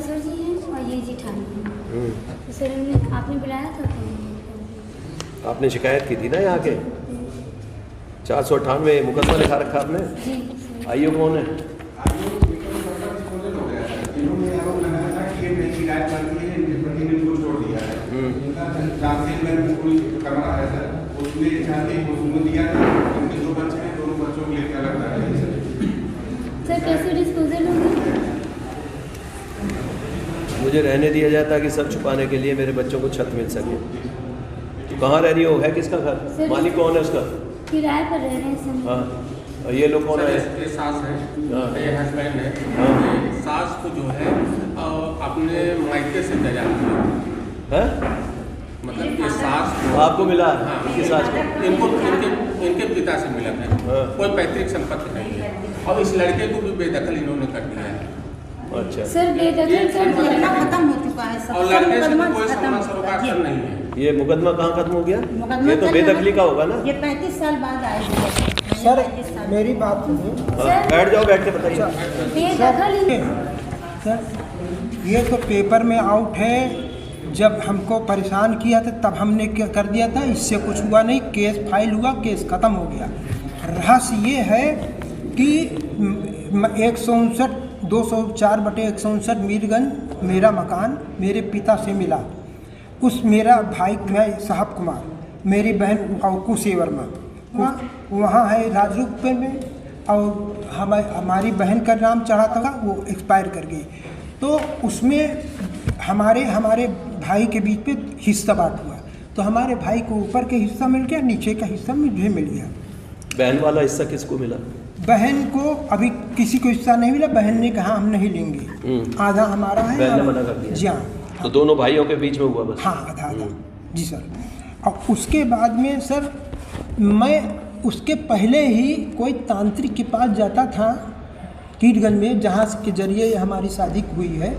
ससुर जी हैं और ये जेठानी हैं। तो सर आपने बुलाया था तो आपने शिकायत की थी ना यहाँ के 498 मुकदमा लिखा रखा आपने। जी आईओ कौन है? सर कैसे डिस्पोजल होंगे? मुझे रहने दिया जाए ताकि सब छुपाने के लिए मेरे बच्चों को छत मिल सके। तो कहाँ रह रही हो? है किसका घर? मालिक कौन है उसका? किराए पर रह रहे हैं सर। हाँ, और ये लोग कौन है? ये सास है, ये हस्बैंड है। हाँ। ये सास को जो है अपने मायके से ले जाती है। मतलब ये सास को आपको मिला? हाँ, इनकी सास को? इनके पिता से मिला है। हाँ। कोई पैतृक संपत्ति नहीं है और इस लड़के को भी बेदखल इन्होंने कर दिया है। अच्छा, सर बेदखल कर मुकदमा खत्म हो चुका है सब। और लड़के से मुकदमा कोई खत्म संबंध सरोकार ये- नहीं है। ये मुकदमा कहाँ खत्म हो गया? मुकदमा ये तो खत्म बेदखली का होगा ना? ये 35 साल बाद आए थे। सर 35 साल। मेरी बात सुनिए। हाँ, बैठ जाओ, बैठ के बताइए। बेदखल ही सर ये तो पेपर में आउट है। जब हमको परेशान किया था तब हमने क्या कर दिया था, इससे कुछ हुआ नहीं, केस फाइल हुआ, केस ख़त्म हो गया। रहस्य ये है कि 159 204/159 मीरगंज मेरा मकान मेरे पिता से मिला। उस मेरा भाई मैं साहब कुमार, मेरी बहन और कुशे वर्मा वहाँ है राजरूप में, और हमारी बहन का नाम चढ़ा था, वो एक्सपायर कर गई। तो उसमें हमारे भाई के बीच पे हिस्सा बांट हुआ। तो हमारे भाई को ऊपर के हिस्सा मिल गया, नीचे का हिस्सा मुझे मिल गया। बहन वाला हिस्सा किसको मिला? बहन को अभी किसी को हिस्सा नहीं मिला। बहन ने कहा हम नहीं लेंगे, आधा हमारा है। बहन ने मना कर दिया? जी हाँ। तो दोनों भाइयों के बीच में हुआ बस? हाँ, आधा आधा। जी सर। और उसके बाद में सर मैं उसके पहले ही कोई तांत्रिक के पास जाता था कीटगंज में, जहाँ के जरिए हमारी शादी हुई है।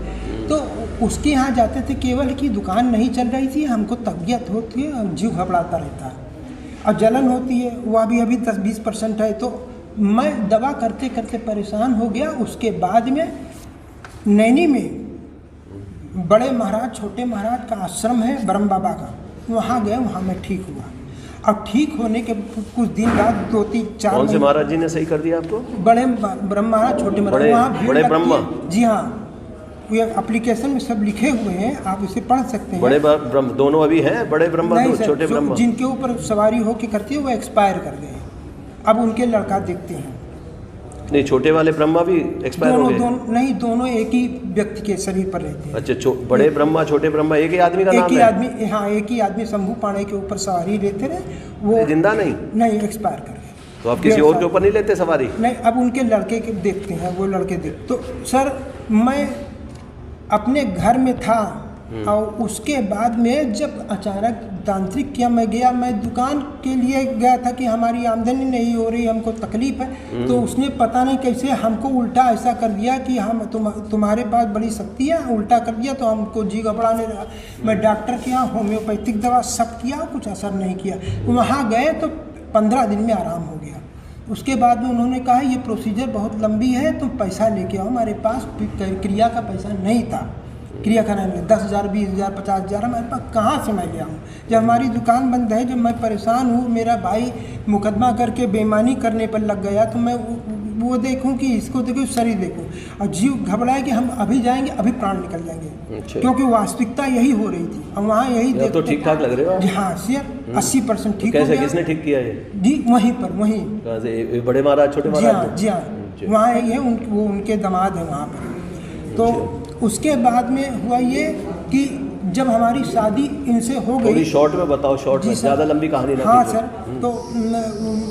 तो उसके यहाँ जाते थे, केवल की दुकान नहीं चल रही थी, हमको तबीयत होती है और जीव घबराता रहता है और जलन होती है, वो अभी 10-20% है। तो मैं दवा करते करते परेशान हो गया। उसके बाद में नैनी में बड़े महाराज छोटे महाराज का आश्रम है ब्रह्म बाबा का, वहाँ गए, वहाँ मैं ठीक हुआ। अब ठीक होने के कुछ दिन बाद 2-3-4 कौन से महाराज जी ने सही कर दिया आपको? बड़े ब्रह्म महाराज छोटे महाराज, वहाँ भीड़ बड़े लगती ब्रह्मा? है। जी हाँ, ये एप्लीकेशन में सब लिखे हुए हैं, आप इसे पढ़ सकते हैं। बड़े ब्रह्म दोनों अभी हैं? बड़े ब्रह्मा नहीं तो सर, छोटे ब्रह्मा? जिनके ऊपर सवारी होके करती है वो एक्सपायर कर गए। अब उनके लड़का देखते हैं। नहीं, छोटे वाले ब्रह्मा भी एक्सपायर हो गए? दोनों एक ही व्यक्ति के शरीर पर रहते हैं। अच्छा, बड़े ब्रह्मा छोटे ब्रह्मा एक ही आदमी का एक नाम ही है? आदमी, हाँ, एक ही आदमी शंभू पाणे के ऊपर सवारी लेते रहे। वो जिंदा नहीं? नहीं, एक्सपायर कर गए। तो आप किसी और के ऊपर नहीं लेते सवारी? नहीं, अब उनके लड़के के देखते हैं, वो लड़के देख। तो सर मैं अपने घर में था और उसके बाद में जब अचानक तांत्रिक किया, मैं गया, मैं दुकान के लिए गया था कि हमारी आमदनी नहीं हो रही, हमको तकलीफ है। तो उसने पता नहीं कैसे हमको उल्टा ऐसा कर दिया कि हम तुम्हारे पास बड़ी शक्ति है, उल्टा कर दिया। तो हमको जी घबराने लगा। मैं डॉक्टर के यहाँ होम्योपैथिक दवा सब किया, कुछ असर नहीं किया। वहाँ गए तो 15 दिन में आराम हो गया। उसके बाद में उन्होंने कहा ये प्रोसीजर बहुत लंबी है, तुम पैसा लेके आओ। हमारे पास क्रिया का पैसा नहीं था, क्रिया कराने में 10,000 20,000 50,000 हमारे पास कहाँ से मैं ले आऊँ? जब हमारी दुकान बंद है, जब मैं परेशान हूँ, मेरा भाई मुकदमा करके बेईमानी करने पर लग गया, तो मैं वो देखूँ कि इसको देखूँ, शरीर देखूँ, और जीव घबराए कि हम अभी जाएंगे, अभी प्राण निकल जाएंगे। अच्छा। क्योंकि वास्तविकता यही हो रही थी और वहाँ यही तो ठीक ठाक लग रहे हो आप? हाँ सर, 80% ठीक हो कैसे, गया। किसने ठीक किया ये? जी वहीं पर, वहीं। कहाँ से? ये बड़े महाराज छोटे जी महाराज हाँ, ने? जी हाँ, वहाँ ये वो उनके दामाद हैं वहाँ पर। तो उसके बाद में हुआ ये कि जब हमारी शादी इनसे हो गई। थोड़ी शॉर्ट में बताओ, शॉर्ट में, ज़्यादा लंबी कहानी ना। हाँ सर, तो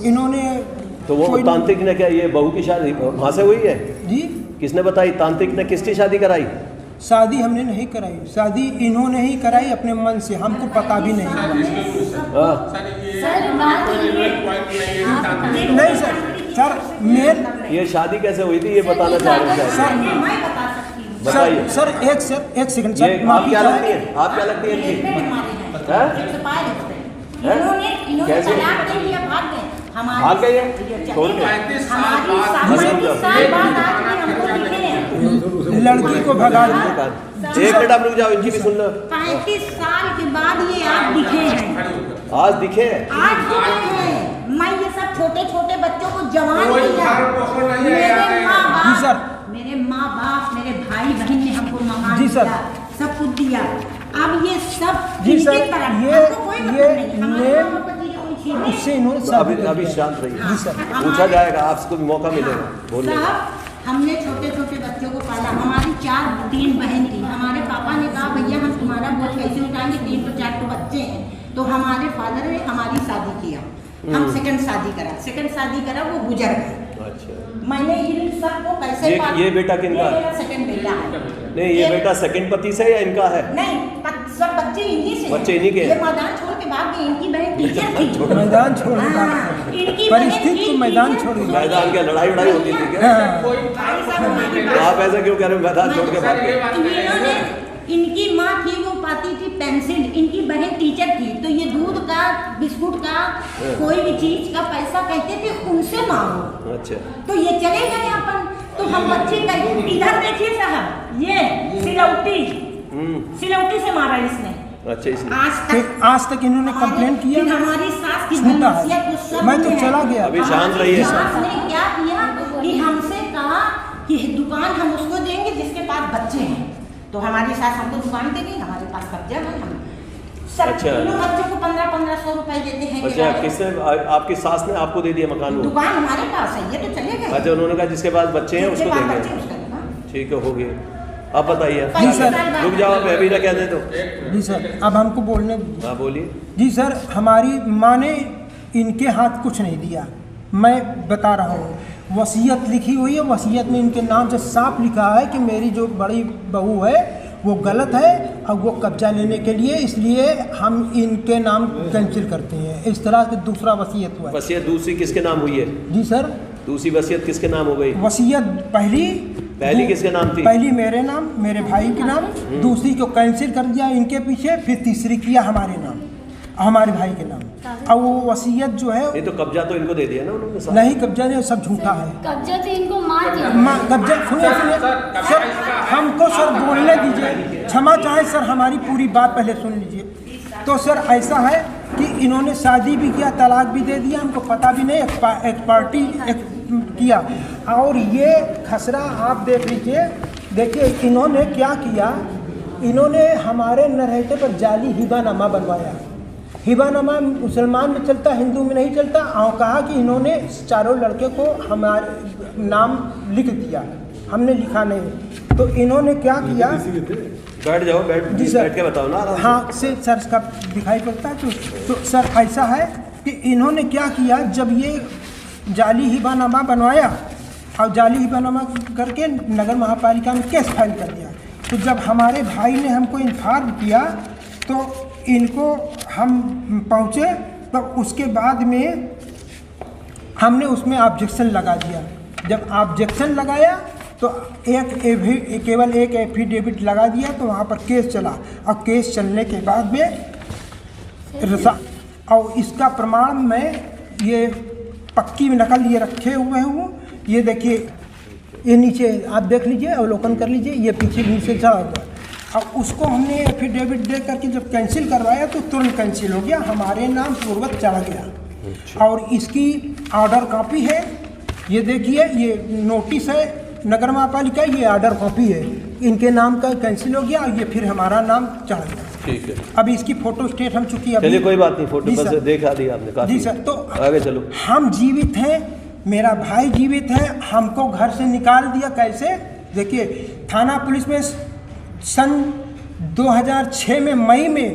इन्होंने तो वो तांत्रिक ने क्या, ये बहू की शादी वहाँ से हुई है? जी, किसने बताई? तांत्रिक ने किसकी शादी कराई? शादी हमने नहीं कराई, शादी इन्होंने ही कराई अपने मन से, हमको पता भी नहीं। हाँ, नहीं सर, सर मेन ये शादी कैसे हुई थी ये बताना चाह रहे हैं शायद। बताइए सर एक सेकंड ये सर, आप क्या लगती है? आप क्या लगती है इनकी? कैसे भाग गई है? छोड़ के? लड़की को भगा दिया। एक मिनट आप रुक जाओ, इनकी भी सुनना। 35 साल के बाद ये आज दिखे हैं, आज दिखे आज दिखे हैं। मैं ये सब छोटे छोटे बच्चों को जवान किया, जी सर, मेरे माँ बाप मेरे भाई बहन ने हमको मकान जी सर, दिया, सब कुछ दिया। अब ये सब जी सर, इनके तरफ, ये हमको कोई मतलब नहीं, हमारे माँ बाप की कोई चीज़ नहीं। उससे इन्होंने अभी शांत रहिए। जी सर, पूछा जाएगा, आपको भी मौका मिलेगा बोलने का। साहब, हमने छोटे छोटे बच्चों को पाला, हमारी 3 बहन थी। हमारे पापा ने कहा भैया हम तुम्हारा बोझ कैसे उठाएंगे, 3 तो 4 तो बच्चे हैं। तो हमारे फादर ने हमारी शादी किया, हम सेकंड शादी करा, वो गुजर गए। अच्छा, मैंने इन सबको कैसे ये बेटा किनका है? सेकंड बेटा है। नहीं, ये बेटा सेकंड पति से या इनका है? नहीं, सब बच्चे इन्हीं से, बच्चे इन्हीं के हैं। ये मैदान छोड़ के भाग गई, इनकी बहन टीचर थी। मैदान छोड़ के भाग हाँ, गई। इनकी परिस्थिति को मैदान छोड़ के मैदान के लड़ाई होती थी क्या? तो आप ऐसा क्यों कह रहे हो मैदान छोड़ के भाग गए? इनकी माँ थी वो पाती थी पेंसिल, इनकी बहन टीचर थी। तो ये दूध का, बिस्कुट का, कोई भी चीज का पैसा कहते थे उनसे मांगो। अच्छा, तो ये चले गए अपन। तो हम बच्चे इधर देखिए साहब, ये सिलौटी से मारा इसने। अच्छा, इसलिए आज तक इन्होंने कंप्लेंट किया, हमारी सास की छूटा धमकियाँ है, कुछ सब मैं तो है। चला गया। अभी शांत रहिए। सास ने क्या किया कि हमसे कहा कि दुकान हम उसको देंगे जिसके पास बच्चे हैं। तो हमारी सास हमको दुकान दे गई, हमारे पास कब्जा है। हम सब अच्छा। तीनों बच्चों को 1500 रुपए देते हैं। अच्छा, किसने, आपकी सास ने आपको दे दिया मकान? वो दुकान हमारे पास है, ये तो चले गए। अच्छा, उन्होंने कहा जिसके पास बच्चे हैं जिसके उसको पास देंगे। बच्चे उसका दुकान। ठीक है, हो गया। आप बताइए। जी सर, रुक जाओ, आप अभी ना कह दे तो। जी सर, अब हमको बोलने। हाँ, बोलिए। जी सर, हमारी माँ ने इनके हाथ कुछ नहीं दिया, मैं बता रहा हूँ। वसीयत लिखी हुई है, वसीयत में इनके नाम से साफ लिखा है कि मेरी जो बड़ी बहू है वो गलत है और वो कब्जा लेने के लिए, इसलिए हम इनके नाम कैंसिल करते हैं। इस तरह से दूसरा वसीयत हुआ है। वसीयत दूसरी किसके नाम हुई है? जी सर, दूसरी वसीयत किसके नाम हो गई? वसीयत पहली किसके नाम थी? पहली मेरे नाम, मेरे भाई के नाम, दूसरी को कैंसिल कर दिया इनके पीछे, फिर तीसरी किया हमारे नाम, हमारे भाई के नाम। और वो वसीयत जो है, ये तो कब्जा तो इनको दे दिया ना उन्होंने? नहीं, कब्जा नहीं, सब झूठा है। कब्जा तो इनको मार दिया। कब्जा सुनिए सर, हमको सर बोलने दीजिए, क्षमा चाहे सर, हमारी पूरी बात पहले सुन लीजिए। तो सर ऐसा है कि इन्होंने शादी भी किया, तलाक भी दे दिया, हमको पता भी नहीं, एक पार्टी किया। और ये खसरा आप देख लीजिए, देखिए इन्होंने क्या किया, इन्होंने हमारे नरहेटे पर जाली हिबानामा बनवाया। हिबानामा मुसलमान में चलता, हिंदू में नहीं चलता। और कहा कि इन्होंने चारों लड़के को हमारे नाम लिख दिया, हमने लिखा नहीं। तो इन्होंने क्या किया, बैठ जाओ, जी सर, बैठ के बताओ ना। हाँ से सर इसका दिखाई पड़ता है। तो सर ऐसा है कि इन्होंने क्या किया, जब ये जाली हिबानामा बनवाया और जाली हिबानामा करके नगर महापालिका में केस फाइल कर दिया। तो जब हमारे भाई ने हमको इन्फॉर्म किया तो इनको हम पहुँचे, तो उसके बाद में हमने उसमें ऑब्जेक्शन लगा दिया। जब ऑब्जेक्शन लगाया तो केवल एक एफिडेविट लगा दिया, तो वहाँ पर केस चला। और केस चलने के बाद में और इसका प्रमाण में ये पक्की में नकल ये रखे हुए हूँ। ये देखिए, ये नीचे आप देख लीजिए, अवलोकन कर लीजिए, ये पीछे नीचे चढ़ा हुआ। और उसको हमने एफिडेविट दे करके जब कैंसिल करवाया तो तुरंत कैंसिल हो गया, हमारे नाम पूर्वक चढ़ा गया। और इसकी ऑर्डर कॉपी है, ये देखिए, ये नोटिस है नगर महापालिका, ये ऑर्डर कॉपी है, इनके नाम का कैंसिल हो गया और ये फिर हमारा नाम चढ़ गया। ठीक है, अब इसकी फोटो स्टेट हम चुकी है। चलिए कोई बात नहीं, फोटो बस देखा दिया आपने, काफी। जी सर, तो आगे चलो। हम जीवित हैं, मेरा भाई जीवित है, हमको घर से निकाल दिया कैसे? देखिए, थाना पुलिस में सन 2006 में मई में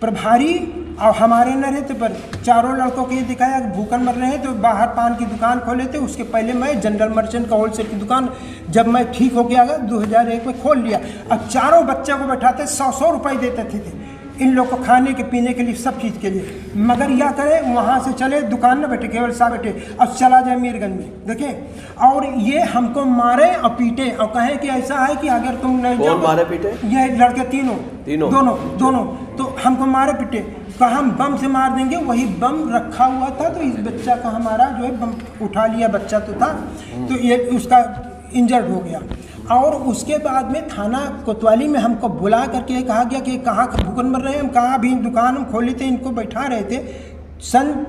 प्रभारी और हमारे न रहते पर चारों लड़कों को ये दिखाया भूखन मर रहे हैं, तो बाहर पान की दुकान खोले थे। उसके पहले मैं जनरल मर्चेंट का होलसेल की दुकान, जब मैं ठीक हो गया 2001 में खोल लिया। अब चारों बच्चों को बैठाते 100 रुपये देते थे इन लोग को खाने के पीने के लिए, सब चीज़ के लिए। मगर यह करे, वहाँ से चले दुकान न बैठे, केवल सा बैठे और चला जाए मीरगंज में, देखें। और ये हमको मारे और पीटे और कहें कि ऐसा है कि अगर तुम नहीं जाओ। कौन मारे पीटे? ये लड़के तीनों दोनों तो हमको मारे पीटे, कहा हम बम से मार देंगे। वही बम रखा हुआ था, तो इस बच्चा का हमारा जो है बम उठा लिया, बच्चा तो था, तो ये उसका इंजर्ड हो गया। और उसके बाद में थाना कोतवाली में हमको बुला करके कहा गया कि कहाँ भूखन मर रहे हैं। हम कहा अभी दुकान हम खोले थे, इनको बैठा रहे थे। सन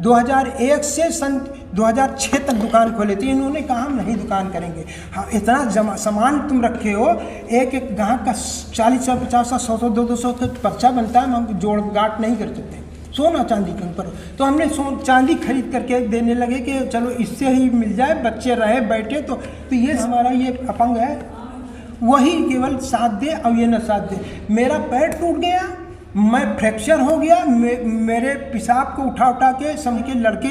2001 से सन 2006 तक दुकान खोले थे। इन्होंने कहा हम नहीं दुकान करेंगे। हाँ, इतना सामान तुम रखे हो, एक एक ग्राहक का 40 से 50 100 200 का पर्चा बनता है, हम जोड़ गाट नहीं कर सकते सोना चांदी के ऊपर। तो हमने चांदी खरीद करके देने लगे कि चलो इससे ही मिल जाए, बच्चे रहे बैठे। तो ये हमारा ये अपंग है, वही केवल साथ दे और ये न साथ दे। मेरा पैर टूट गया, मैं फ्रैक्चर हो गया, मेरे पेशाब को उठा उठा के समझ के लड़के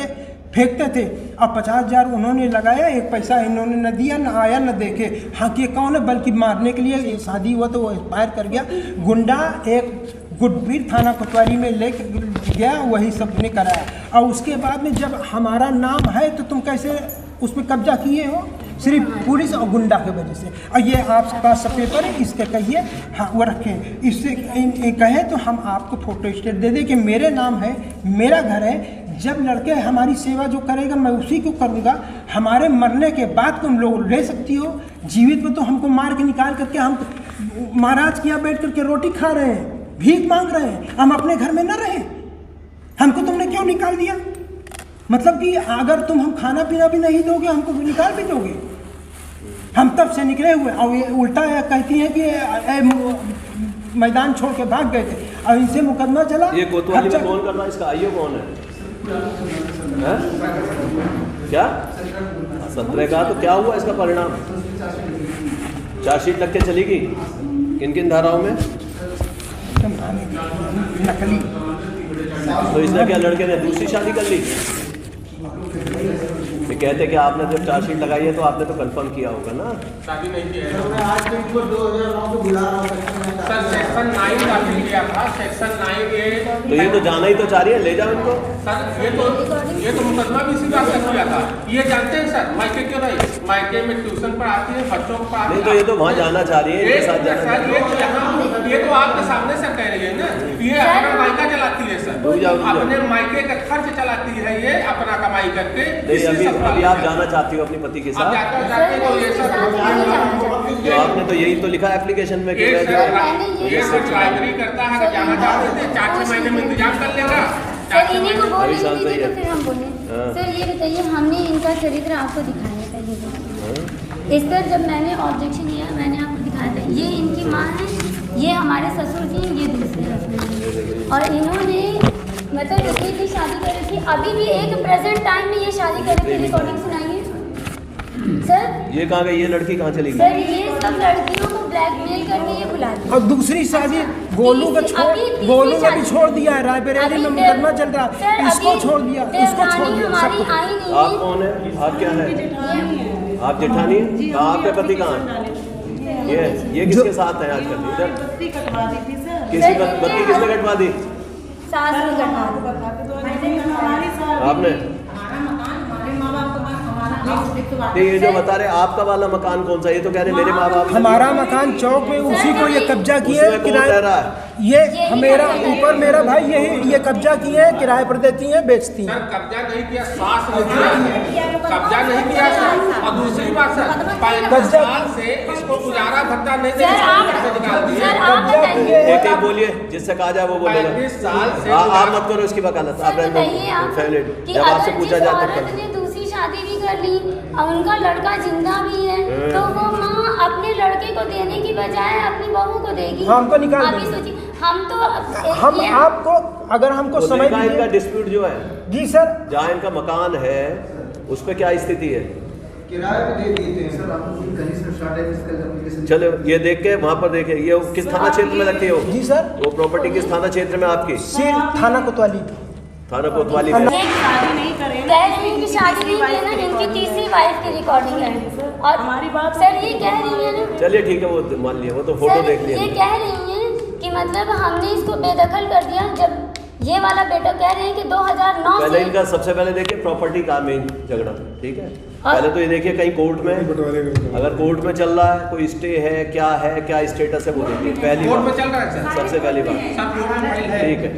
फेंकते थे। अब 50,000 उन्होंने लगाया, एक पैसा इन्होंने न दिया, न आया न देखे। हाँ, कि कौन है, बल्कि मारने के लिए शादी हुआ तो वो एक्सपायर कर गया। गुंडा एक गुडवीर थाना कोतवाली में ले गया, वही सब ने कराया। और उसके बाद में जब हमारा नाम है तो तुम कैसे उसमें कब्जा किए हो? सिर्फ पुलिस और गुंडा की वजह से। और ये आपके पास सब पेपर है, इसके कहिए, हाँ वो रखें, इससे कहें तो हम आपको फोटो स्टेट दे दें कि मेरे नाम है, मेरा घर है। जब लड़के हमारी सेवा जो करेगा मैं उसी को करूँगा। हमारे मरने के बाद तुम लोग ले सकती हो, जीवित में तो हमको मार के निकाल करके हम महाराज के यहाँ बैठ करके रोटी खा रहे हैं, भीख मांग रहे हैं, हम अपने घर में न रहे। हमको तुमने क्यों निकाल दिया? मतलब कि अगर तुम हम खाना पीना भी नहीं दोगे, हमको भी निकाल भी दोगे। हम तब से निकले हुए, और ये उल्टा कहती है कि मैदान छोड़ के भाग गए थे और इनसे मुकदमा चला। ये कोतवाली में कौन कर रहा है? इसका आईओ कौन है? क्या 17 का? तो क्या हुआ इसका परिणाम? चार्जशीट लग के चली गई। किन किन धाराओं में? नकली। तो इसने क्या, लड़के ने दूसरी शादी कर ली? कहते कि आपने जब चार्जशीट लगाई है तो आपने तो कंफर्म किया होगा ना? शादी नहीं की है। आज इनको 2009 को बुला रहा हूं सर, सेक्शन 9 दाखिल किया था। सेक्शन 9 ये तो ये तो जाना ही तो चाह रही है, ले जाओ इनको सर। ये तो मुकदमा भी इसी बात का किया था। ये जानते हैं सर, मायके क्यों नहीं, मायके में ट्यूशन पढ़ाती है, बच्चों को पढ़ाती है। नहीं तो ये तो वहाँ जाना चाह रही है, इनके साथ जाना। ये तो आपके सामने सर कह रही है ना, ये अपना मायका चलाती है सर, अपने मायके का खर्च चलाती है ये, अपना कमाई करके। अभी आप जाना चाहती हो अपने पति के साथ? तो आपने तो यही तो लिखा एप्लीकेशन में कि ये ड्राइवरी करता है, अगर जाना चाहते थे 4-6 महीने में इंतजाम कर लेगा। सर इन्हीं को बोल दीजिए तो फिर हम बोले। सर ये बताइए, हमने इनका चरित्र आपको दिखाया था। इस पर जब मैंने ऑब्जेक्शन किया, मैंने आपको दिखाया था। ये इनकी माँ है, ये हमारे ससुर जी, ये दूसरे हस्बैंड। और इन्होंने मतलब इतनी थी शादी कर रही थी, अभी भी एक प्रेजेंट टाइम में ये शादी कर रही थी। रिकॉर्डिंग सुनाइए सर। ये कहाँ गई? ये लड़की कहाँ चली गई? सर ये सब लड़कियों को ब्लैकमेल करके ये बुलाती है। और दूसरी शादी गोलू का भी छोड़ दिया है, रायबरेली में मुकदमा चल रहा है, इसको छोड़ दिया, इसको छोड़ दिया। आप कौन है? आप क्या है? आप जेठानी है? आपके पति कहाँ है? ये किसके साथ है आजकल? इधर बत्ती किसने कटवा दी? सास ने कटवा दी। आपने? नहीं, ये जो बता रहे आपका वाला मकान कौन सा? ये तो कह रहे मेरे माँ बाप। हमारा मकान चौक में, उसी को ये कब्जा किए है, किराए। ये मेरा ऊपर मेरा भाई यही ये कब्जा किए हैं, किराए पर देती हैं, बेचती हैं। सर कब्जा नहीं किया, सास ने किया, कब्जा नहीं किया सर। और दूसरी बात सर, 5 साल से इसको गुजारा भत्ता नहीं दे निकाल दिए। एक बोलिए, जिससे कहा जाए वो बोलेगा। 35 साल से आप मत करो इसकी वकालत। आप जब आपसे पूछा जाता है शादी भी कर ली और उनका लड़का जिंदा भी है, तो वो माँ अपने लड़के को देने की बजाय अपनी बहू को देगी। हमको निकाल अभी सोचिए, हम तो हम आपको अगर हमको समझ इनका डिस्प्यूट जो है जी सर, जहाँ इनका मकान है उस पर क्या स्थिति है? किराए पे दे देते हैं सर। आपको कहीं से स्टार्ट है इसका एप्लीकेशन। चलो ये देख के वहाँ पर देखे, ये किस थाना क्षेत्र में लगती है वो? जी सर। वो प्रॉपर्टी किस थाना क्षेत्र में आपकी? थाना कोतवाली। थाना कोतवाली में। शादी नहीं करें, कह रही है कि शादी नहीं की ना, इनकी तीसरी वाइफ की रिकॉर्डिंग है। और हमारी बात सर ये कह रही है ना, चलिए ठीक है, वो मान लिया, वो तो फोटो देख लिया। ये कह रही है कि मतलब हमने इसको बेदखल कर दिया। जब ये वाला बेटा कह रहे हैं कि 2009 पहले इनका सबसे पहले देखिए प्रॉपर्टी का मेन झगड़ा, ठीक है। पहले तो ये देखिए कहीं कोर्ट में, अगर कोर्ट में चल रहा है, कोई स्टे है, क्या स्टेटस है वो देखिए। पहली बात, सबसे पहली बात, ठीक है।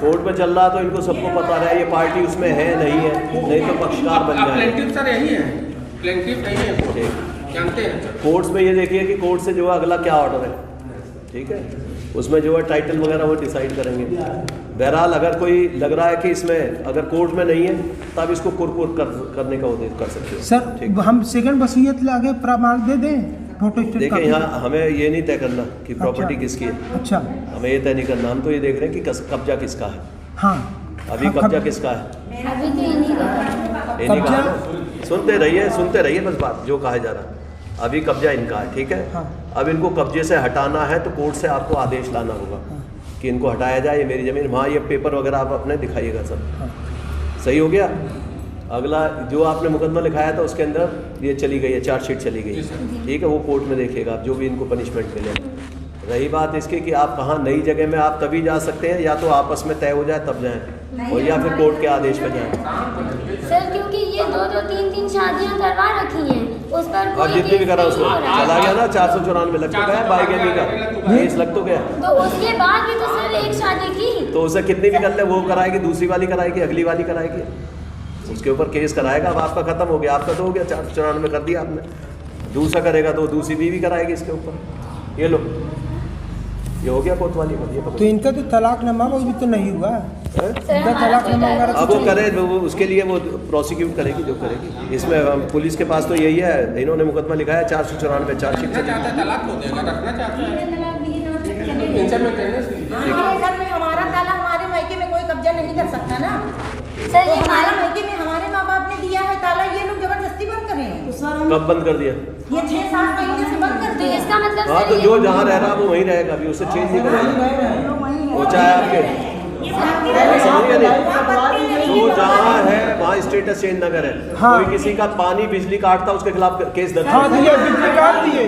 कोर्ट में चल रहा तो इनको सबको पता रहा है ये पार्टी उसमें है नहीं है, नहीं तो पक्षकार बन जाए। प्लेंटिव सर यही है, प्लेंटिव नहीं है। जानते हैं सर। कोर्ट्स में ये देखिए कि कोर्ट से जो है अगला क्या ऑर्डर है, ठीक है, उसमें जो है टाइटल वगैरह वो डिसाइड करेंगे। बहरहाल अगर कोई लग रहा है कि इसमें अगर कोर्ट में नहीं है तब इसको कुरकुर करने का उद्देश्य कर सकते हो। सर हम सेकंड वसीयत लागे प्रमाण दे दें, फोटो स्टेट देखिए यहाँ हमें ये नहीं तय करना कि प्रॉपर्टी अच्छा। किसकी है, अच्छा हमें ये तय नहीं करना। हम तो ये देख रहे हैं कि कब्जा किसका है। हाँ अभी हाँ, कब्जा किसका है, अभी तो इन्हीं का इन्हीं का कब्जा- है। सुनते रहिए बस बात जो कहा जा रहा है। अभी कब्जा इनका है, ठीक है। हाँ। अब इनको कब्जे से हटाना है तो कोर्ट से आपको आदेश लाना होगा कि इनको हटाया जाए, ये मेरी ज़मीन, वहाँ ये पेपर वगैरह आप अपने दिखाइएगा सब। सही हो गया। अगला जो आपने मुकदमा लिखाया था उसके अंदर ये चली गई है, चार्जशीट चली गई है, ठीक है, वो कोर्ट में देखिएगा आप जो भी इनको पनिशमेंट मिले। रही बात इसकी कि आप कहाँ नई जगह में आप तभी जा सकते हैं, या तो आपस में तय हो जाए तब जाएं, और या फिर कोर्ट के आदेश पे जाएं। सर क्योंकि ये 2-2 3-3 शादियां करवा रखी हैं, उस पर और कोई जितनी भी केस करा नहीं उसको हो रहा है। चला गया ना 494 लग चुका है, बाईगैमी का केस लग तो गया। तो उसके बाद भी तो सर एक शादी की तो उसे कितनी भी कर ले वो कराएगी, दूसरी वाली कराएगी, अगली वाली कराएगी, उसके ऊपर केस कराएगा। अब आपका खत्म हो गया, आपका तो हो गया, 494 कर दिया आपने, दूसरा करेगा तो दूसरी बीवी कराएगी इसके ऊपर। ये लो, ये हो गया कोतवाली में, ये तो पकड़ो। इनका तो तलाकनामा वो भी तो नहीं हुआ है। हैं? सर इनका हमारा तलाकनामा बेटा वगैरह अब वो करे वो उसके लिए वो प्रोसिक्यूट करेगी जो करेगी। इसमें पुलिस के पास तो यही है, इन्होंने मुकदमा लिखा है 494 चार्जशीट रखना चली चाहता है तलाक हो जाएगा, रखना चाहता है इनसे मेंटेनेंस हमारे घर में हमारा ताला हमारे मायके में कोई कब्जा नहीं कर सकता ना। सर तो ये हमारे हमारा मायके में हमारे माँ बाप ने दिया है ताला, ये लोग जबरदस्ती बंद कर रहे हैं। इस बार हम कब बंद कर दिया? ये 6-7 महीने से बंद कर तो दिया। इसका मतलब हाँ सर तो ये- जो जहाँ रह रहा है वो वहीं रहेगा, अभी उसे चेंज नहीं करेगा, वो चाहे आपके समझिए नहीं, जो जहाँ है वहाँ स्टेटस चेंज ना करे। हाँ। कोई किसी का पानी बिजली काटता उसके खिलाफ केस दर्ज हाँ करें। दिए बिजली काट दिए।